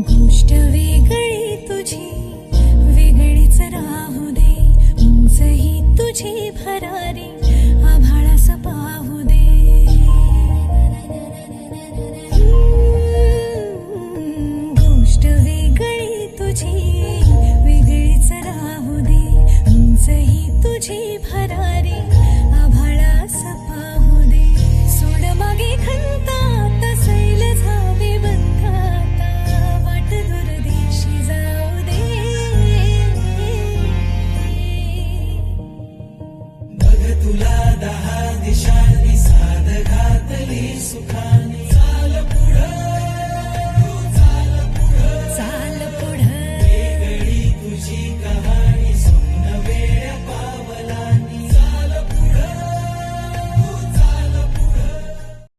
गोष्ट वेगळी तुझी वेगळीच राहू दे, उंच ही तुझी भरारी आभाळास पाहू दे. गोष्ट वेगळी तुझी वेगळीच राहू दे, उंच ही तुझी भरारी आभाळास पाहू दे. सोड मागे खंता तसैल झावे बंधाता, वाट दुर्दिशी जाऊ दे. बघ तुला 10 दिशांनी साद घातली सुखा,